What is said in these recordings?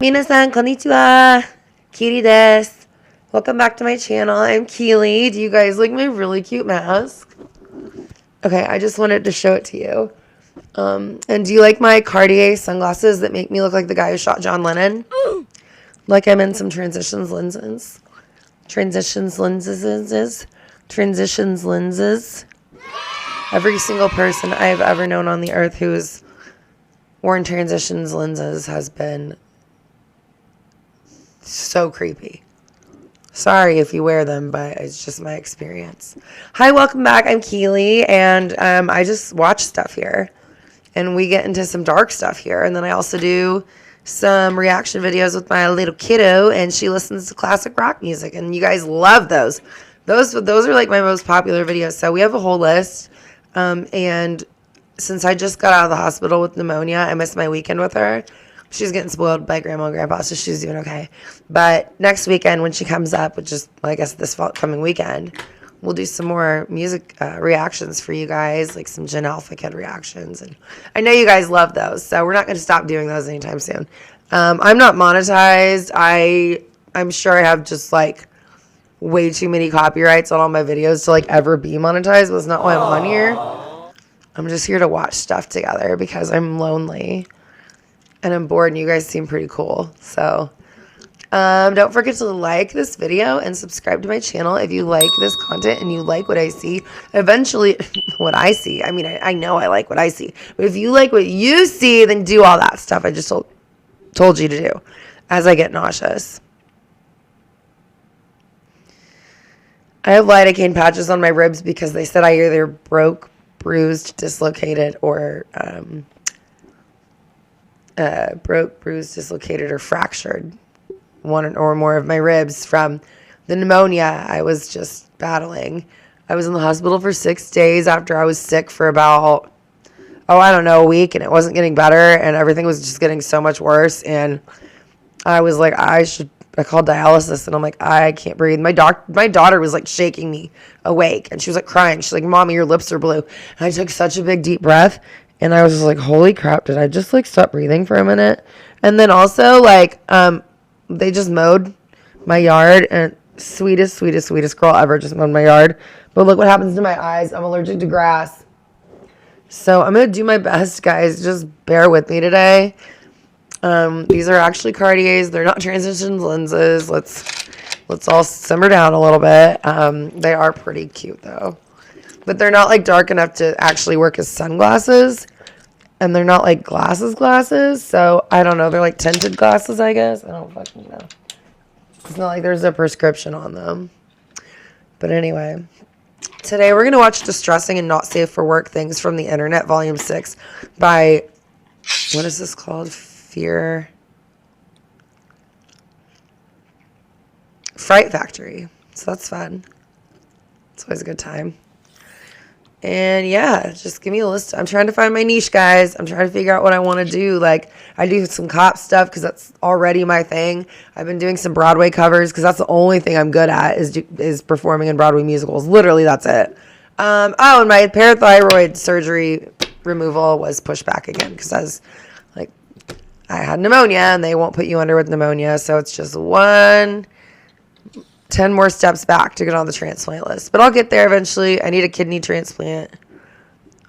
Minasan, konnichiwa. Keely desu. Welcome back to my channel. I'm Keely. Do you guys like my really cute mask? Okay, I just wanted to show it to you. And do you like my Cartier sunglasses that make me look like the guy who shot John Lennon? Like I'm in some transitions lenses. Transitions lenses. Every single person I've ever known on the earth who's worn transitions lenses has been so creepy. Sorry if you wear them, but it's just my experience. Hi, welcome back. I'm Keely, and I just watch stuff here. And we get into some dark stuff here. And then I also do some reaction videos with my little kiddo, and she listens to classic rock music. And you guys love those. Those are like my most popular videos. So we have a whole list. And since I just got out of the hospital with pneumonia, I missed my weekend with her. She's getting spoiled by grandma and grandpa, so she's doing okay. But next weekend when she comes up, which is, I guess, this coming weekend, we'll do some more music reactions for you guys, like some Gen Alpha Kid reactions. And I know you guys love those, so we're not going to stop doing those anytime soon. I'm not monetized. I'm sure I have just, like, way too many copyrights on all my videos to, like, ever be monetized. But it's not why I'm on here. I'm just here to watch stuff together because I'm lonely. And I'm bored, and you guys seem pretty cool. So, don't forget to like this video and subscribe to my channel if you like this content and you like what I see. Eventually, what I see. I mean, I know I like what I see. But if you like what you see, then do all that stuff I just told you to do as I get nauseous. I have lidocaine patches on my ribs because they said I either broke, bruised, dislocated, or bruised, dislocated, or fractured one or more of my ribs from the pneumonia I was just battling. I was in the hospital for 6 days after I was sick for about, a week, and it wasn't getting better, and everything was just getting so much worse, and I was like, I called dialysis, and I'm like, I can't breathe. My daughter was like shaking me awake, and she was like crying. She's like, Mommy, your lips are blue. And I took such a big deep breath, and I was just like, holy crap, did I just like stop breathing for a minute? And then also like, they just mowed my yard, and sweetest girl ever just mowed my yard. But look what happens to my eyes. I'm allergic to grass. So I'm going to do my best, guys. Just bear with me today. These are actually Cartiers. They're not transition lenses. Let's all simmer down a little bit. They are pretty cute though. But they're not like dark enough to actually work as sunglasses. And they're not like glasses. So I don't know. They're like tinted glasses, I guess. I don't fucking know. It's not like there's a prescription on them. But anyway, today we're going to watch Distressing and Not Safe for Work Things from the Internet, Volume 6 by, what is this called? Fright Factory. So that's fun. It's always a good time. And yeah, just give me a list. I'm trying to find my niche, guys. I'm trying to figure out what I want to do. Like, I do some cop stuff because that's already my thing. I've been doing some Broadway covers because that's the only thing I'm good at is performing in Broadway musicals. Literally, that's it. And my parathyroid surgery removal was pushed back again because I had pneumonia, and they won't put you under with pneumonia. So it's just 10 more steps back to get on the transplant list. But I'll get there eventually. I need a kidney transplant.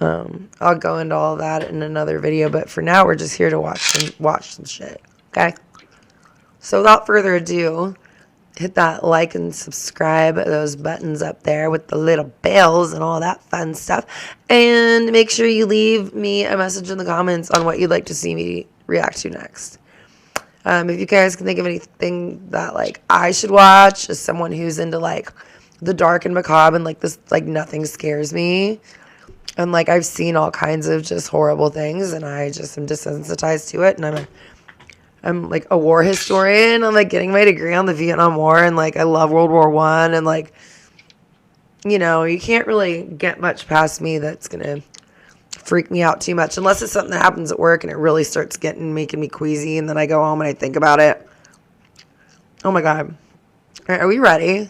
I'll go into all that in another video. But for now, we're just here to watch some shit. Okay? So without further ado, hit that like and subscribe, those buttons up there with the little bells and all that fun stuff. And make sure you leave me a message in the comments on what you'd like to see me react to next. If you guys can think of anything that like I should watch as someone who's into like the dark and macabre and like this, like nothing scares me, and like I've seen all kinds of just horrible things, and I just am desensitized to it, and I'm like a war historian. I'm like getting my degree on the Vietnam War, and like I love World War I, and like, you know, you can't really get much past me that's gonna freak me out too much, unless it's something that happens at work and it really starts making me queasy, and then I go home and I think about it. Oh my God. All right, are we ready?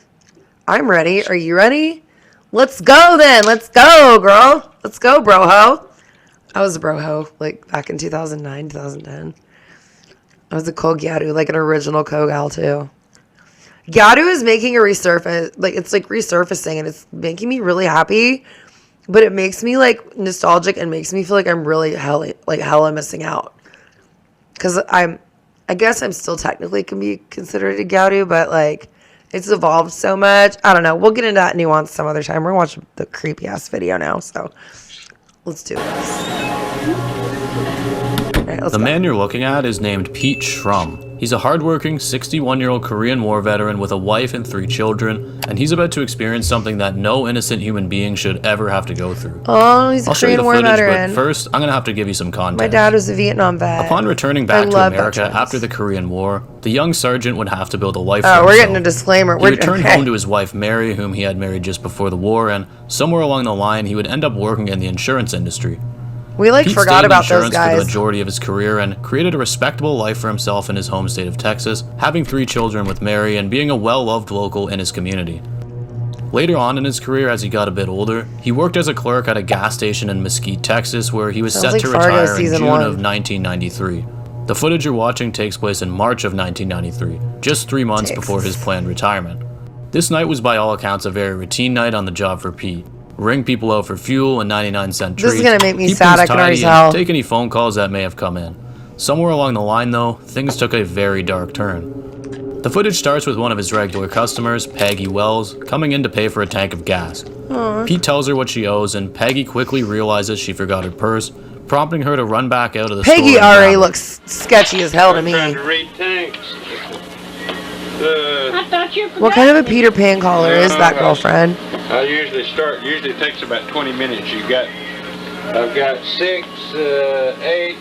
I'm ready. Are you ready? Let's go then. Let's go, girl. Let's go, broho. I was a broho like back in 2009, 2010. I was a cold Gyaru, like an original Kogal too. Gyaru is making a resurface, like it's like resurfacing, and it's making me really happy. But it makes me like nostalgic and makes me feel like I'm really hella missing out. Because I guess I'm still technically can be considered a Gyaru, but like it's evolved so much. I don't know. We'll get into that nuance some other time. We're gonna watch the creepy ass video now, so let's do this. All right, let's The go. man you're looking at is named Pete Shrum. He's a hardworking 61-year-old Korean War veteran with a wife and 3 children, and he's about to experience something that no innocent human being should ever have to go through. Oh, he's a I'll show you Korean the War footage, veteran. but first, I'm gonna have to give you some context. My dad was a Vietnam vet. Upon returning back to America veterans. after the Korean War, the young sergeant would have to build a life for Oh, himself. we're getting a disclaimer. He returned home to his wife Mary, whom he had married just before the war, and somewhere along the line, he would end up working in the insurance industry. We like Pete forgot stayed in about those insurance for the guys. majority of his career and created a respectable life for himself in his home state of Texas, having 3 children with Mary and being a well-loved local in his community. Later on in his career, as he got a bit older, he worked as a clerk at a gas station in Mesquite, Texas, where he was Sounds set like to Fargo retire in season June 1. of 1993. The footage you're watching takes place in March of 1993, just 3 months before his planned retirement. This night was by all accounts a very routine night on the job for Pete. Ring people out for fuel and 99-cent treats. This is gonna make me keep sad, things I can already tidy, and tell. take any phone calls that may have come in. Somewhere along the line, though, things took a very dark turn. The footage starts with one of his regular customers, Peggy Wells, coming in to pay for a tank of gas. Pete tells her what she owes, and Peggy quickly realizes she forgot her purse, prompting her to run back out of the store. Peggy and already grab it. looks sketchy as hell to me. Trying to read tanks. I thought you What kind of a Peter Pan collar is that, girlfriend? I usually it takes about 20 minutes. I've got 6, 8,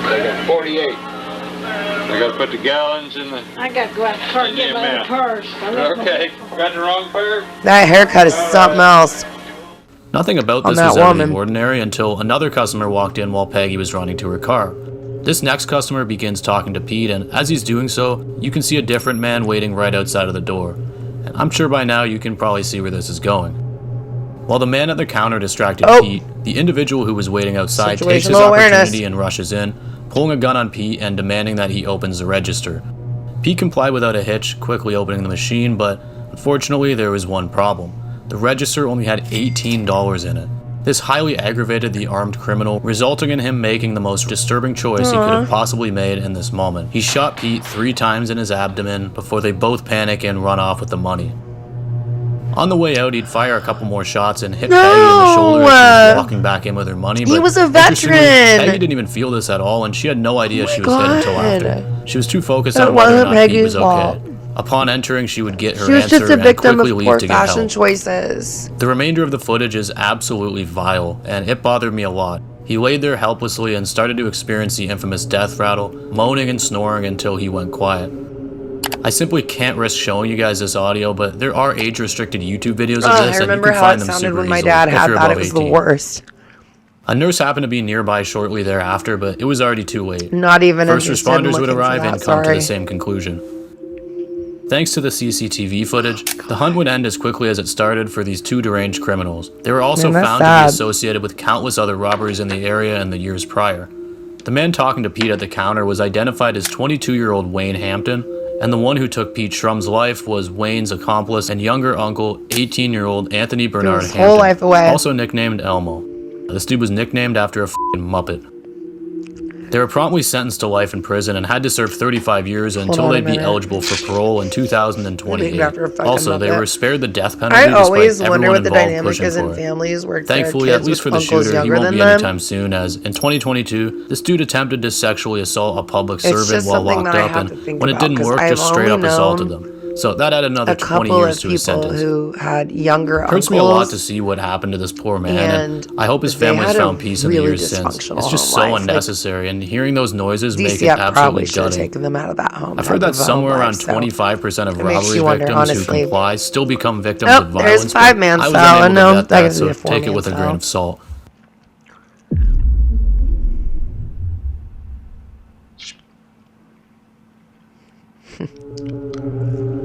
I got 48. I got to put the gallons in the... I got to go out the car and get my other purse. Okay, got the wrong pair? That haircut is something else. Nothing about On this that was out of the woman. ordinary until another customer walked in while Peggy was running to her car. This next customer begins talking to Pete, and as he's doing so, you can see a different man waiting right outside of the door. And I'm sure by now you can probably see where this is going. While the man at the counter distracted Pete, the individual who was waiting outside takes his Situational opportunity awareness. and rushes in, pulling a gun on Pete and demanding that he opens the register. Pete complied without a hitch, quickly opening the machine, but unfortunately there was one problem. The register only had $18 in it. This highly aggravated the armed criminal, resulting in him making the most disturbing choice he could have possibly made in this moment. He shot Pete 3 times in his abdomen before they both panic and run off with the money. On the way out, he'd fire a couple more shots and hit Peggy in the shoulder as she was walking back in with her money. He was a interestingly, veteran. Peggy didn't even feel this at all, and she had no idea she was God. hit until after. She was too focused That on whether or wasn't not Pete Peggy's was okay. fault. Upon entering, she would get her She was answer just a and victim quickly of leave poor to get fashion help. choices. The remainder of the footage is absolutely vile, and it bothered me a lot. He laid there helplessly and started to experience the infamous death rattle, moaning and snoring until he went quiet. I simply can't risk showing you guys this audio, but there are age-restricted YouTube videos of this, I and you remember can how find it them sounded super when my easily dad if had you're that. It above was the 18. worst. A nurse happened to be nearby shortly thereafter, but it was already too late. Not even First interested in responders would looking for arrive that, and come to sorry. the same conclusion. Thanks to the CCTV footage, the hunt would end as quickly as it started for these 2 deranged criminals. They were also Man, that's found to sad. be associated with countless other robberies in the area in the years prior. The man talking to Pete at the counter was identified as 22-year-old Wayne Hampton, and the one who took Pete Shrum's life was Wayne's accomplice and younger uncle, 18-year-old Anthony Bernard his Hampton, whole life away. also nicknamed Elmo. This dude was nicknamed after a f***ing Muppet. They were promptly sentenced to life in prison and had to serve 35 years until on a they'd be minute. eligible for parole in 2028. Named after a fucking Also, they Muppet. were spared the death penalty I despite always wonder everyone what the involved dynamic pushing is in for it. families where there are Thankfully, kids at least for with the uncles shooter, he younger won't than be them. anytime soon, as in 2022, this dude attempted to sexually assault a public servant just while something locked that I up, have to and think when it about, didn't 'cause work, I've just straight up only assaulted known them. So that added another A 20 couple years of to his people sentence. who had younger Hurts uncles. me a lot to see what happened to this poor man, and I hope his they family's had a found peace in the really years since. dysfunctional It's just home so life. Like, unnecessary, and hearing those noises make it DCF probably absolutely should have gutting. taken them out of that home. I've heard that somewhere around 25% of it makes robbery you wonder, victims who honestly. comply still become victims Oh, of there's violence. but 5-man I was cell. unable No, to vet that that, could so be a take it 4-man with a grain cell. of salt.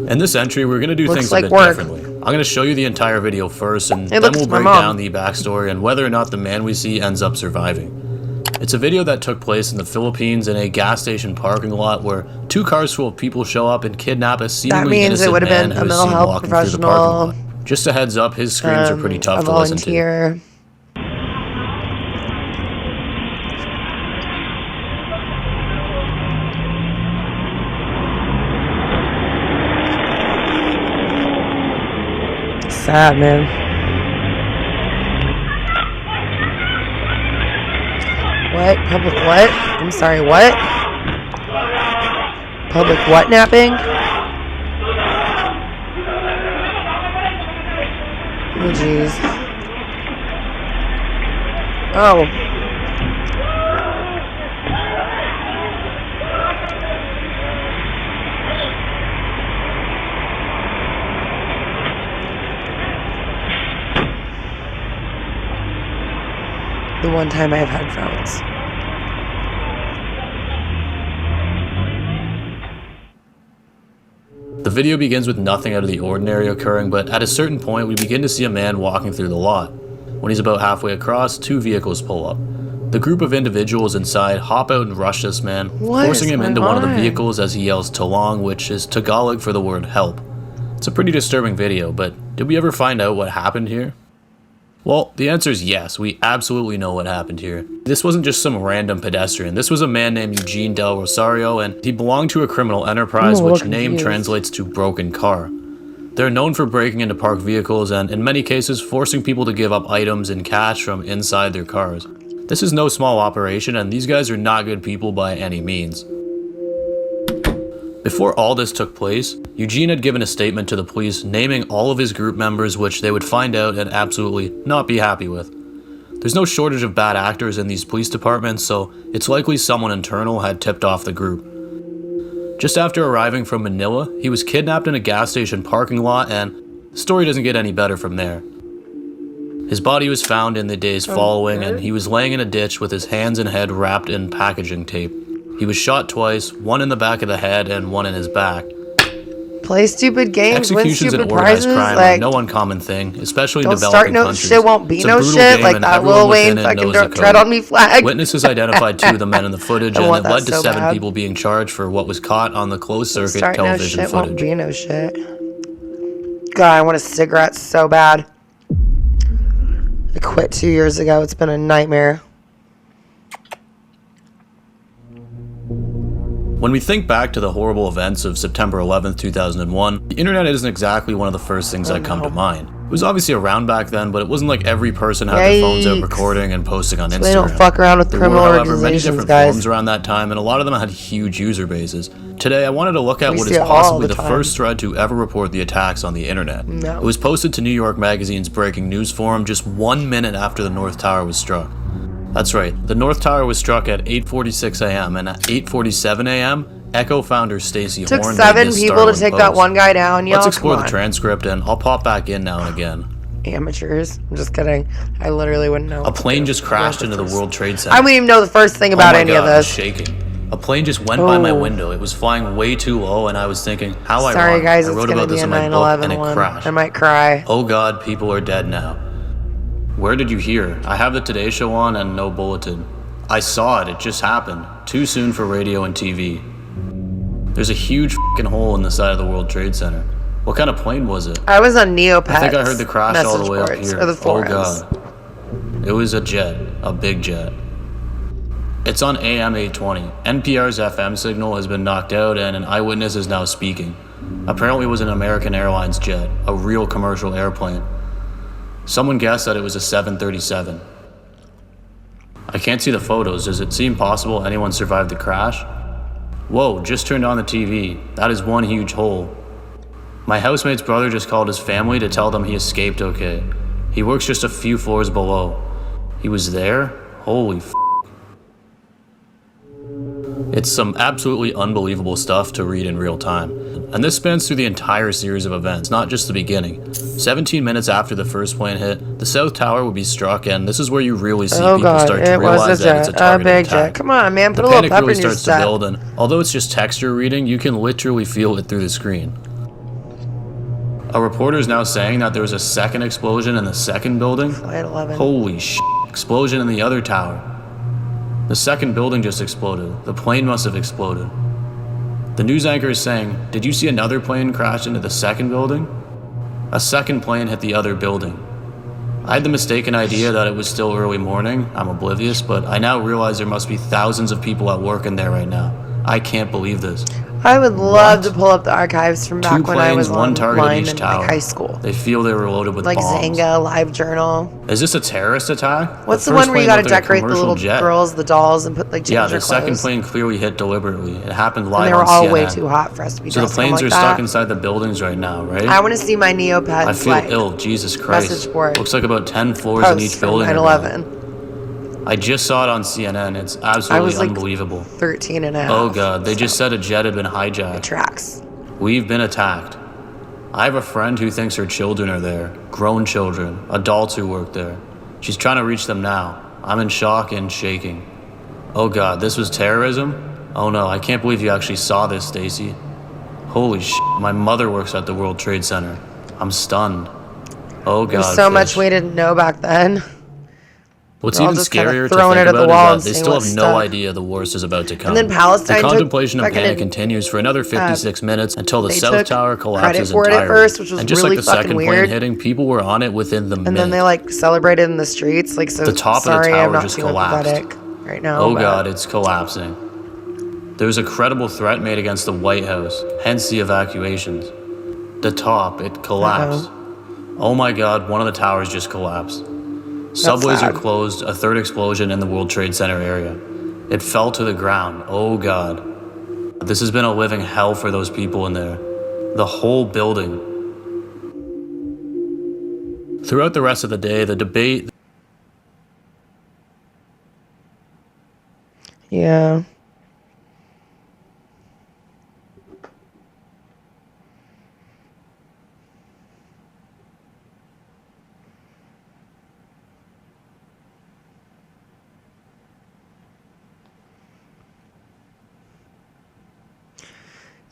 In this entry, we're going to do Looks things like a bit work. differently. I'm going to show you the entire video first, and It then looks we'll my break mom. down the backstory and whether or not the man we see ends up surviving. It's a video that took place in the Philippines in a gas station parking lot where 2 cars full of people show up and kidnap a seemingly innocent man who is seen walking through the parking lot. Just a heads up, his screams are pretty tough to listen to. Sad, man. What? Public what? I'm sorry, what? Public what napping? Oh, jeez. Oh. The one time I have headphones. The video begins with nothing out of the ordinary occurring, but at a certain point we begin to see a man walking through the lot. When he's about halfway across, 2 vehicles pull up. The group of individuals inside hop out and rush this man, forcing him into one of the vehicles as he yells Talong, which is Tagalog for the word help. It's a pretty disturbing video, but did we ever find out what happened here? Well, the answer is yes, we absolutely know what happened here. This wasn't just some random pedestrian, this was a man named Eugene Del Rosario, and he belonged to a criminal enterprise which name translates to broken car. They're known for breaking into parked vehicles and, in many cases, forcing people to give up items and cash from inside their cars. This is no small operation, and these guys are not good people by any means. Before all this took place, Eugene had given a statement to the police naming all of his group members, which they would find out and absolutely not be happy with. There's no shortage of bad actors in these police departments, so it's likely someone internal had tipped off the group. Just after arriving from Manila, he was kidnapped in a gas station parking lot, and the story doesn't get any better from there. His body was found in the days following, and he was laying in a ditch with his hands and head wrapped in packaging tape. He was shot twice, one in the back of the head and one in his back. Play stupid games, win Executions stupid and organized prizes. crime Like, are no uncommon thing, especially in don't developing start no countries. shit, won't be It's a no brutal shit. game Like and that everyone Lil Wayne within it fucking knows the tread code. on me flag. Witnesses identified 2 of the men in the footage, and it led to 7 bad. people being charged for what was caught on the closed circuit Start no television shit, won't footage. be no shit. God, I want a cigarette so bad. I quit 2 years ago. It's been a nightmare. When we think back to the horrible events of September 11th, 2001, the internet isn't exactly one of the first things that come to mind. It was obviously around back then, but it wasn't like every person had their phones out recording and posting on Instagram. They don't fuck around with criminal organizations, many different guys. forums around that time, and a lot of them had huge user bases. Today, I wanted to look at We what see is it all possibly the the time. first thread to ever report the attacks on the internet. No. It was posted to New York Magazine's breaking news forum just 1 minute after the North Tower was struck. That's right, the North Tower was struck at 8:46 a.m., and at 8:47 a.m., Echo founder Stacey Took Horn 7 made this people to startling take that post. one guy down, y'all. Let's explore Come the on. transcript, and I'll pop back in now and again. Amateurs. I'm just kidding. I literally wouldn't know. A plane just crashed into the World Trade Center. I wouldn't even know the first thing about Oh my any God, of I was this. shaking. A plane just went by my Oh. window. It was flying way too low, and I was thinking, how ironic. Sorry, guys. I It's wrote gonna about be this a in my book, 9/11 and it one. crashed. I might cry. Oh God, people are dead now. Where did you hear? I have the Today Show on and no bulletin. I saw it. It just happened. Too soon for radio and TV. There's a huge f***ing hole in the side of the World Trade Center. What kind of plane was it? I was on Neopets. I think I heard the crash all the way up message here. boards, or the Oh forums. God. It was a jet. A big jet. It's on AM 820. NPR's FM signal has been knocked out and an eyewitness is now speaking. Apparently it was an American Airlines jet. A real commercial airplane. Someone guessed that it was a 737. I can't see the photos. Does it seem possible anyone survived the crash? Whoa, just turned on the TV. That is one huge hole. My housemate's brother just called his family to tell them he escaped okay. He works just a few floors below. He was there? Holy f***. It's some absolutely unbelievable stuff to read in real time. And this spans through the entire series of events, not just the beginning. 17 minutes after the first plane hit, the South Tower would be struck, and this is where you really see people start to realize that it's a targeted big attack. jet. Come on, man, put The a little panic pepper really in your starts to step. build, and although it's just texture reading, you can literally feel it through the screen. A reporter is now saying that there was a second explosion in the second building. Flight 11. Holy sh**, explosion in the other tower. The second building just exploded. The plane must have exploded. The news anchor is saying, did you see another plane crash into the second building? A second plane hit the other building. I had the mistaken idea that it was still early morning. I'm oblivious, but I now realize there must be thousands of people at work in there right now. I can't believe this. I would love to pull up the archives from back when I was one target online each in tower. like high school. They feel they were loaded with Like bombs. Zynga, LiveJournal. Is this a terrorist attack? What's the one where you gotta decorate the little jet. girls, the dolls, and put like ginger Yeah, the second clothes? plane clearly hit deliberately. It happened live And they were on all CNN. way too hot for us to be So the dressing planes like are that. stuck inside the buildings right now, right? I want to see my Neopets. I feel like, ill. Jesus Christ. message board. Looks like about 10 floors in Posts each from building. 9/11. I just saw it on CNN. It's I absolutely was like unbelievable. 13 and a half. Oh god, they just said a jet had been hijacked. Tracks. We've been attacked. I have a friend who thinks her children are there. Grown children. Adults who work there. She's trying to reach them now. I'm in shock and shaking. Oh god, this was terrorism? Oh no, I can't believe you actually saw this, Stacy. Holy shit, my mother works at the World Trade Center. I'm stunned. Oh god. There's so much Fish. we didn't know back then. What's They're all even just kinda scarier to throwing think it at the about wall is and that they seeing still have what's no stuck. idea the worst is about to come. And then Palestine the took contemplation of fucking panic continues for another 56 minutes until the they South took Tower collapses credit for it at entirely. first, which was and just really like the fucking second plane weird. hitting, people were on it within the minute. And then they like celebrated in the streets. Like, so The top of the sorry, tower I'm not just feeling collapsed. pathetic right now. Oh but god, it's collapsing. There was a credible threat made against the White House, hence the evacuations. The top, it collapsed. Oh my god, one of the towers just collapsed. Subways are sad. closed, a third explosion in the World Trade Center area. It fell to the ground. Oh god. This has been a living hell for those people in there. The whole building. Throughout the rest of the day, the debate... Yeah.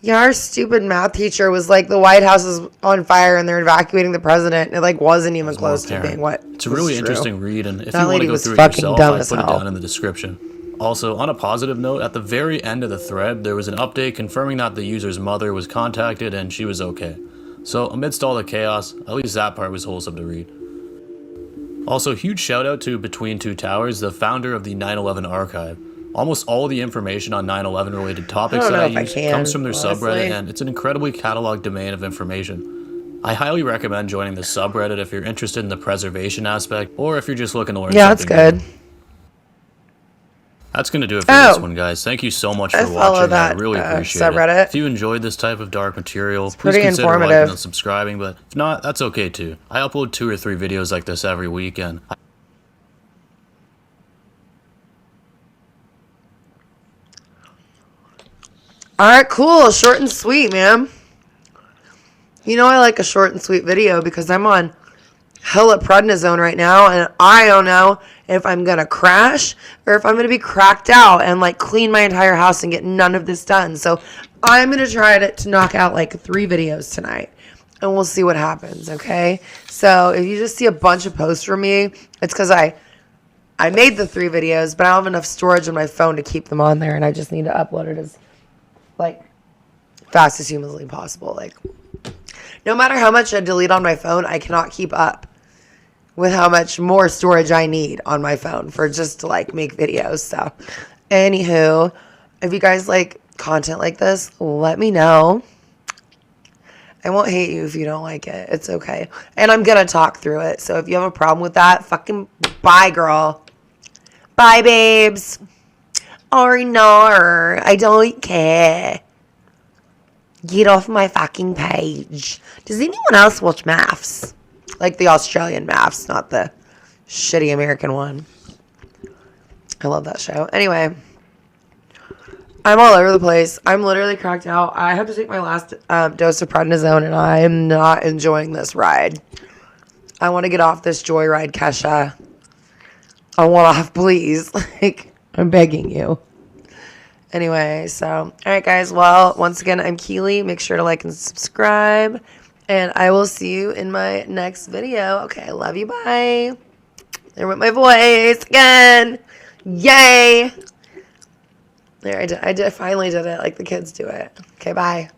Yeah, our stupid math teacher was like, the White House is on fire and they're evacuating the president. And it like wasn't even close to being what. It's a was really true. interesting read, and if That you want lady to go was through it fucking yourself, dumb I as put it hell. down in the description. Also, on a positive note, at the very end of the thread, there was an update confirming that the user's mother was contacted and she was okay. So, amidst all the chaos, at least that part was wholesome to read. Also, huge shout out to Between Two Towers, the founder of the 9/11 archive. Almost all the information on 9/11 related topics I don't that I know if I use can, comes from their honestly. subreddit, and it's an incredibly cataloged domain of information. I highly recommend joining the subreddit if you're interested in the preservation aspect, or if you're just looking to learn Yeah, that's something good. new. That's going to do it for Oh. this one, guys. Thank you so much I for follow watching. that, I really appreciate subreddit. it. If you enjoyed this type of dark material, please pretty consider informative. liking and subscribing, but if not, that's okay too. I upload 2 or 3 videos like this every week, and All right, cool. Short and sweet, man. You know I like a short and sweet video because I'm on hella prednisone right now, and I don't know if I'm going to crash or if I'm going to be cracked out and like clean my entire house and get none of this done. So I'm going to try to knock out like 3 videos tonight, and we'll see what happens, okay? So if you just see a bunch of posts from me, it's because I made the 3 videos, but I don't have enough storage on my phone to keep them on there, and I just need to upload it as like fast as humanly possible. Like, no matter how much I delete on my phone, I cannot keep up with how much more storage I need on my phone for just to like make videos. So anywho, if you guys like content like this, let me know. I won't hate you if you don't like it. It's okay. And I'm gonna talk through it. So if you have a problem with that, fucking bye, girl. Bye, babes. Or no, I don't care. Get off my fucking page. Does anyone else watch maths? Like the Australian maths, not the shitty American one. I love that show. Anyway, I'm all over the place. I'm literally cracked out. I have to take my last dose of prednisone, and I'm not enjoying this ride. I want to get off this joyride, Kesha. I want off, please. Like, I'm begging you. Anyway, so, all right, guys. Well, once again, I'm Keely. Make sure to like and subscribe. And I will see you in my next video. Okay, I love you. Bye. There went my voice again. Yay! There, I finally did it like the kids do it. Okay, bye.